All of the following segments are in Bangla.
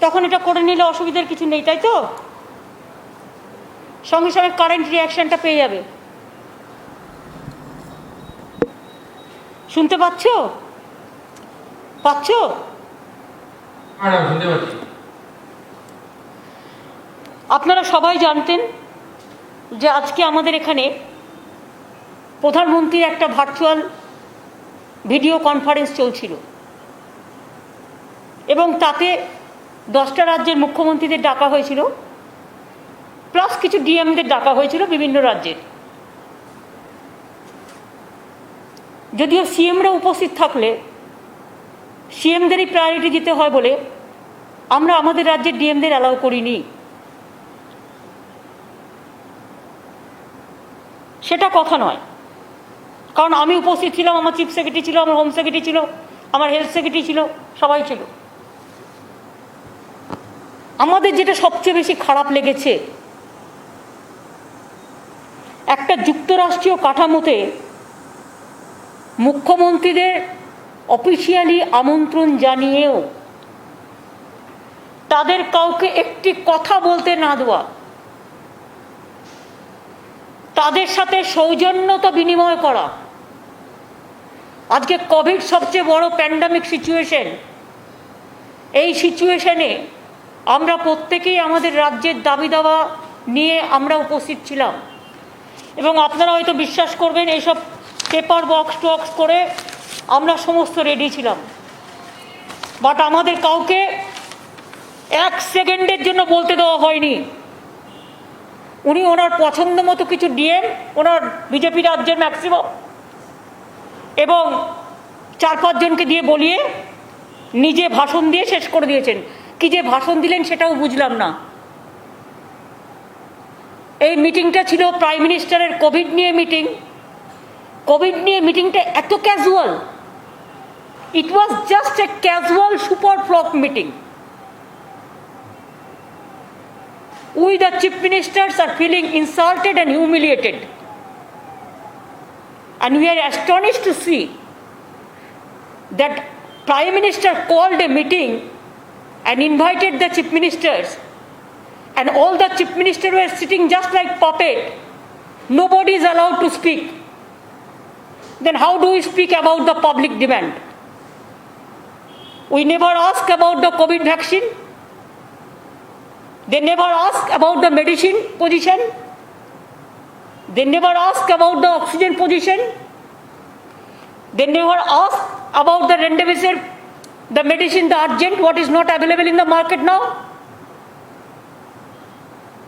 তখন এটা করে নিলে অসুবিধার কিছু নেই, তাই তো? সঙ্গে সঙ্গে কারেন্ট রিয়াকশনটা পেয়ে যাবে। শুনতে পাচ্ছ? আপনারা সবাই জানতেন যে আজকে আমাদের এখানে প্রধানমন্ত্রীর একটা ভার্চুয়াল ভিডিও কনফারেন্স চলছিল এবং তাতে 10টা রাজ্যের মুখ্যমন্ত্রীদের ডাকা হয়েছিল, প্লাস কিছু ডিএমদের ডাকা হয়েছিল বিভিন্ন রাজ্যের। যদিও সিএমরা উপস্থিত থাকলে সিএমদেরই প্রায়োরিটি দিতে হয় বলে আমরা আমাদের রাজ্যের ডিএমদের অ্যালাউ করিনি। সেটা কথা নয়, কারণ আমি উপস্থিত ছিলাম, আমার চিফ সেক্রেটারি ছিল, আমার হোম সেক্রেটারি ছিল, আমার হেলথ সেক্রেটারি ছিল, সবাই ছিল। আমাদের যেটা সবচেয়ে বেশি খারাপ লেগেছে, একটা যুক্তরাষ্ট্রীয় কাঠামোতে মুখ্যমন্ত্রীদের অফিসিয়ালি আমন্ত্রণ জানিয়েও তাদের কাউকে একটি কথা বলতে না দেওয়া, তাদের সাথে সৌজন্যতা বিনিময় করা। আজকে কোভিড সবচেয়ে বড় প্যান্ডামিক সিচুয়েশন, এই সিচুয়েশনে আমরা প্রত্যেকেই আমাদের রাজ্যের দাবি দাওয়া নিয়ে আমরা উপস্থিত ছিলাম এবং আপনারা হয়তো বিশ্বাস করবেন এইসব পেপার বক্স টক্স করে আমরা সমস্ত রেডি ছিলাম। বাট আমাদের কাউকে 1 সেকেন্ডের জন্য বলতে দেওয়া হয়নি। উনি ওনার পছন্দ মতো কিছু ডিএম, ওনার বিজেপি রাজ্যের ম্যাক্সিমাম এবং 4-5 জনকে দিয়ে বলিয়ে নিজে ভাষণ দিয়ে শেষ করে দিয়েছেন। কি যে ভাষণ দিলেন সেটাও বুঝলাম না। এই মিটিংটা ছিল প্রাইম মিনিস্টারের কোভিড নিয়ে মিটিং। কোভিড নিয়ে মিটিংটা এত casual, it was just a casual super flock meeting. We the chief ministers are feeling insulted and humiliated, and we are astonished to see that Prime Minister called a meeting and invited the chief ministers, and all the chief ministers were sitting just like puppet. Nobody is allowed to speak. Then how do we speak about the public demand? We never ask about the COVID vaccine. They never ask about the medicine position. They never ask about the oxygen position. They never ask about the remdesivir, the medicine, the urgent, what is not available in the market now.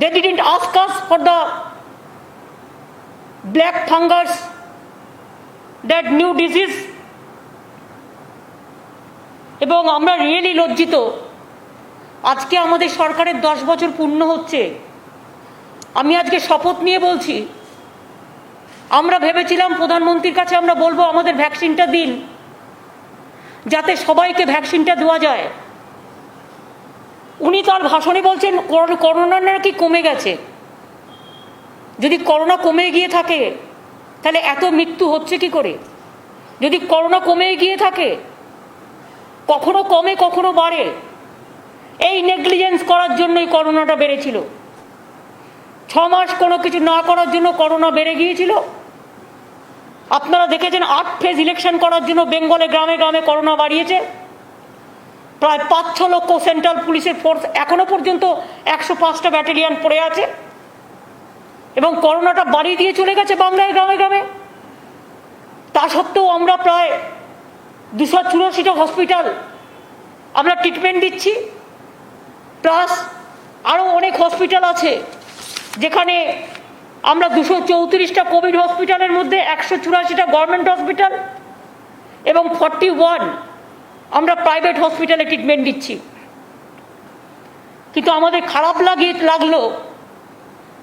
They didn't ask us for the black fungus, that new disease. এবং আমরা রিয়েলি লজ্জিত, আজকে আমাদের সরকারের 10 বছর পূর্ণ হচ্ছে। আমি আজকে শপথ নিয়ে বলছি, আমরা ভেবেছিলাম প্রধানমন্ত্রীর কাছে আমরা বলবো আমাদের ভ্যাকসিনটা দিন, যাতে সবাইকে ভ্যাকসিনটা দেওয়া যায়। উনি তার ভাষণে বলছেন করোনা নাকি কমে গেছে। যদি করোনা কমে গিয়ে থাকে তাহলে এত মৃত্যু হচ্ছে কি করে? যদি করোনা কমে গিয়ে থাকে, কখনো কমে কখনো বাড়ে, এই নেগলিজেন্স করার জন্যই করোনাটা বেড়েছিল। 6 মাস কোনো কিছু না করার জন্য করোনা বেড়ে গিয়েছিল। আপনারা দেখেছেন 8 ফেজ ইলেকশন করার জন্য বেঙ্গলে গ্রামে গ্রামে করোনা বাড়িয়েছে। প্রায় 5-6 লক্ষ সেন্ট্রাল পুলিশের ফোর্স এখনো পর্যন্ত 105টা ব্যাটালিয়ন পড়ে আছে এবং করোনাটা বাড়িয়ে দিয়ে চলে গেছে বাংলায় গ্রামে গ্রামে। তা সত্ত্বেও আমরা প্রায় 284টা হসপিটাল আমরা ট্রিটমেন্ট দিচ্ছি, প্লাস আরও অনেক হসপিটাল আছে যেখানে আমরা 234টা কোভিড হসপিটালের মধ্যে 184টা গভর্নমেন্ট হসপিটাল এবং 41 আমরা প্রাইভেট হসপিটালে ট্রিটমেন্ট দিচ্ছি। কিন্তু আমাদের খারাপ লাগলো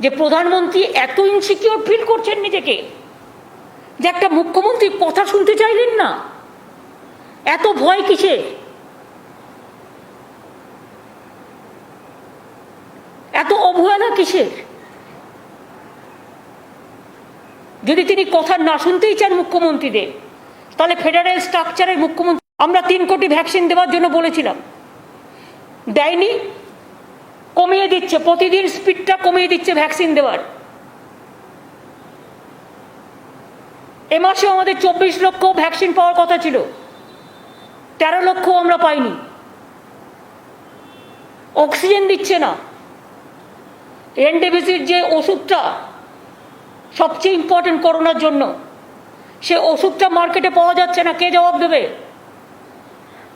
যে প্রধানমন্ত্রী এত ইনসিকিউর ফিল করছেন নিজেকে যে একটা মুখ্যমন্ত্রী কথা শুনতে চাইলেন না। এত ভয় কিসের? এত অবহেলা কিসের? যদি তিনি কথা না শুনতেই চান মুখ্যমন্ত্রীদের, তাহলে ফেডারেল স্ট্রাকচারের মুখ্যমন্ত্রী আমরা 3 কোটি ভ্যাকসিন দেওয়ার জন্য বলেছিলাম। দেয়নি, কমিয়ে দিচ্ছে, প্রতিদিন স্পিডটা কমিয়ে দিচ্ছে ভ্যাকসিন দেওয়ার। এ মাসে আমাদের 24 লক্ষ ভ্যাকসিন পাওয়ার কথা ছিল, 13 লক্ষ আমরা পাইনি। অক্সিজেন দিচ্ছে না। রেমডেসিভির যে ওষুধটা সবচেয়ে ইম্পর্টেন্ট করোনার জন্য, সে ওষুধটা মার্কেটে পাওয়া যাচ্ছে না। কে জবাব দেবে?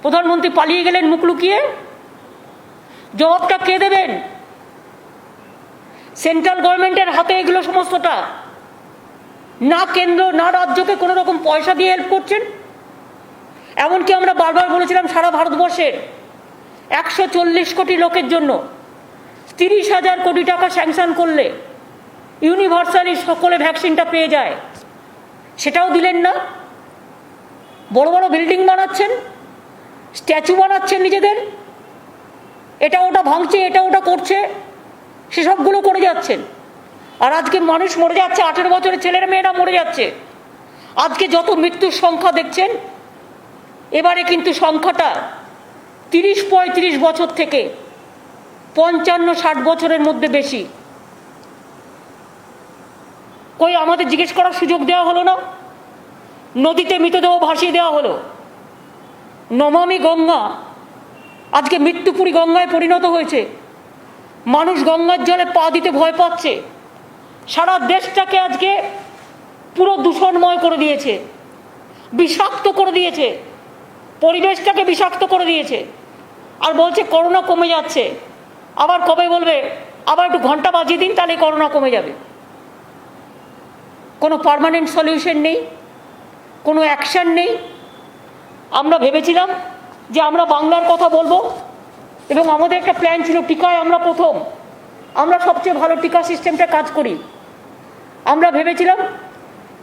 প্রধানমন্ত্রী পালিয়ে গেলেন মুখ লুকিয়ে, জবাবটা কে দেবেন? সেন্ট্রাল গভর্নমেন্টের হাতে এগুলো সমস্তটা। না কেন্দ্র না রাজ্যকে কোনো রকম পয়সা দিয়ে হেল্প করছেন। এমনকি আমরা বারবার বলেছিলাম সারা ভারতবর্ষের 140 কোটি লোকের জন্য 30,000 কোটি টাকা স্যাংশন করলে ইউনিভার্সালি সকলে ভ্যাকসিনটা পেয়ে যায়, সেটাও দিলেন না। বড় বড় বিল্ডিং বানাচ্ছেন, স্ট্যাচু বানাচ্ছেন নিজেদের, এটা ওটা ভাঙছে, এটা ওটা করছে, সেসবগুলো করে যাচ্ছেন। আর আজকে মানুষ মরে যাচ্ছে, 18 বছরের ছেলেরা মেয়েরা মরে যাচ্ছে। আজকে যত মৃত্যুর সংখ্যা দেখছেন, এবারে কিন্তু সংখ্যাটা 30-35 বছর থেকে 55-60 বছরের মধ্যে বেশি। কই আমাদের জিজ্ঞেস করার সুযোগ দেওয়া হলো না? নদীতে মৃতদেহ ভাসিয়ে দেওয়া হলো। নমামি গঙ্গা আজকে মৃত্যুপুরী গঙ্গায় পরিণত হয়েছে। মানুষ গঙ্গার জলে পা দিতে ভয় পাচ্ছে। সারা দেশটাকে আজকে পুরো দূষণময় করে দিয়েছে, বিষাক্ত করে দিয়েছে, পরিবেশটাকে বিষাক্ত করে দিয়েছে। আর বলছে করোনা কমে যাচ্ছে। আবার কবে বলবে আবার একটু ঘন্টা বাজিয়ে দিন, তাহলে করোনা কমে যাবে। কোনো পার্মানেন্ট সলিউশন নেই, কোনো অ্যাকশন নেই। আমরা ভেবেছিলাম যে আমরা বাংলার কথা বলবো, এবং আমাদের একটা প্ল্যান ছিল টিকায় আমরা প্রথম, আমরা সবচেয়ে ভালো টিকা সিস্টেমটা কাজ করি। আমরা ভেবেছিলাম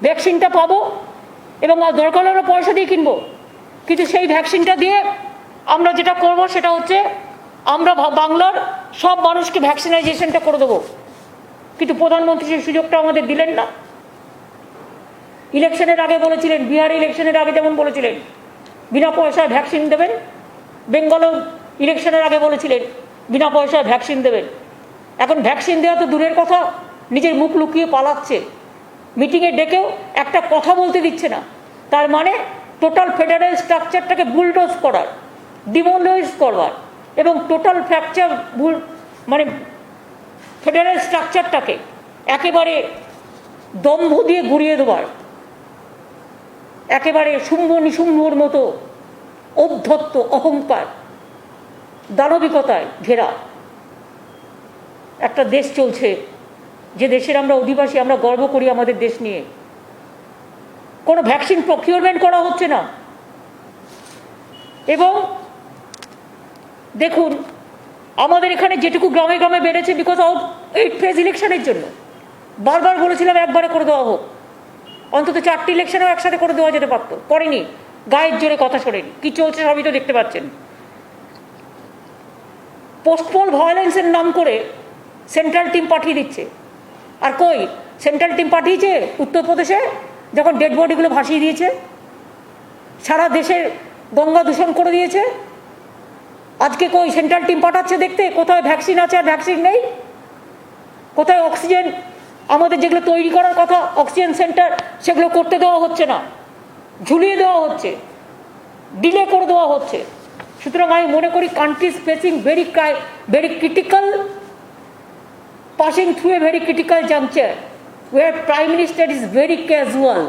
ভ্যাকসিনটা পাবো এবং দরকার হলে আমরা পয়সা দিয়ে কিনবো, কিন্তু সেই ভ্যাকসিনটা দিয়ে আমরা যেটা করব সেটা হচ্ছে আমরা বাংলার সব মানুষকে ভ্যাকসিনাইজেশনটা করে দেবো। কিন্তু প্রধানমন্ত্রী সেই সুযোগটা আমাদের দিলেন না। ইলেকশনের আগে বলেছিলেন, বিহারে ইলেকশনের আগে যেমন বলেছিলেন বিনা পয়সায় ভ্যাকসিন দেবেন, বেঙ্গলেও ইলেকশনের আগে বলেছিলেন বিনা পয়সায় ভ্যাকসিন দেবেন। এখন ভ্যাকসিন দেওয়া তো দূরের কথা, নিজের মুখ লুকিয়ে পালাচ্ছে। মিটিংয়ে ডেকেও একটা কথা বলতে দিচ্ছে না। তার মানে টোটাল ফেডারেল স্ট্রাকচারটাকে বুলডোজ করার, ডিমোলাইজ করবার এবং টোটাল ফ্র্যাকচার মানে ফেডারেল স্ট্রাকচারটাকে একেবারে দম্ভ দিয়ে ঘুরিয়ে দেওয়ার, একেবারে শুম্ভ নিশুম্ভর মতো ঔদ্ধত্য, অহংকার, দানবিকতায় ঘেরা একটা দেশ চলছে, যে দেশের আমরা অধিবাসী। আমরা গর্ব করি আমাদের দেশ নিয়ে। কোনো ভ্যাকসিন প্রকিউরমেন্ট করা হচ্ছে না। এবং দেখুন আমাদের এখানে যেটুকু গ্রামে গ্রামে বেড়েছে বিকজ অফ এই ফেজ ইলেকশনের জন্য। বারবার বলেছিলাম একবারে করে দেওয়া হোক, অন্তত 4টি ইলেকশনেও একসাথে করে দেওয়া যেতে পারত, করেনি। গায়ের জোরে কথা শোনেনি। কি চলছে সবই তো দেখতে পাচ্ছেন। পোস্টপোল ভায়োলেন্সের নাম করে সেন্ট্রাল টিম পাঠিয়ে দিচ্ছে। আর কই সেন্ট্রাল টিম পাঠিয়েছে উত্তরপ্রদেশে, যখন ডেড বডিগুলো ভাসিয়ে দিয়েছে, সারা দেশের গঙ্গা দূষণ করে দিয়েছে। আজকে কই সেন্ট্রাল টিম পাঠাচ্ছে দেখতে কোথায় ভ্যাকসিন আছে আর ভ্যাকসিন নেই, কোথায় অক্সিজেন আমাদের যেগুলো তৈরি করার কথা অক্সিজেন সেন্টার, সেগুলো করতে দেওয়া হচ্ছে না, ঝুলিয়ে দেওয়া হচ্ছে, ডিলে করে দেওয়া হচ্ছে। সুতরাং আমি মনে করি country is facing very critical, passing through a very critical juncture where Prime Minister is very casual,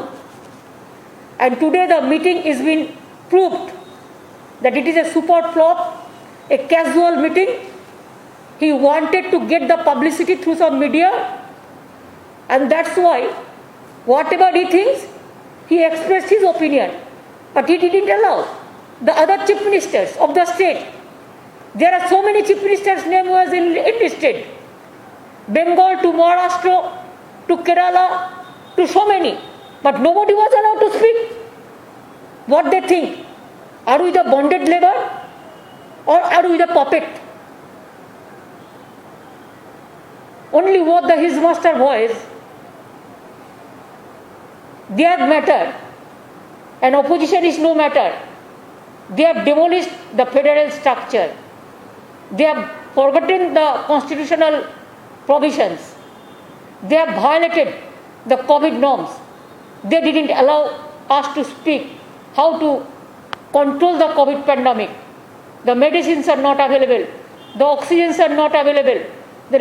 and today the meeting is been proved that it is a super flop, a casual meeting. He wanted to get the publicity through some media, and that's why whatever he thinks, he expressed his opinion, but he didn't allow the other chief ministers of the state. There are so many chief ministers' name was enlisted, Bengal to Maharashtra to Kerala to so many, but nobody was allowed to speak what they think. Are we the bonded labor or are we the puppet? Only what his master voice, their matter, and opposition is no matter. They have demolished the federal structure. They have forgotten the constitutional provisions. They have violated the COVID norms. They didn't allow us to speak how to control the COVID pandemic. The medicines are not available. The oxygens are not available. The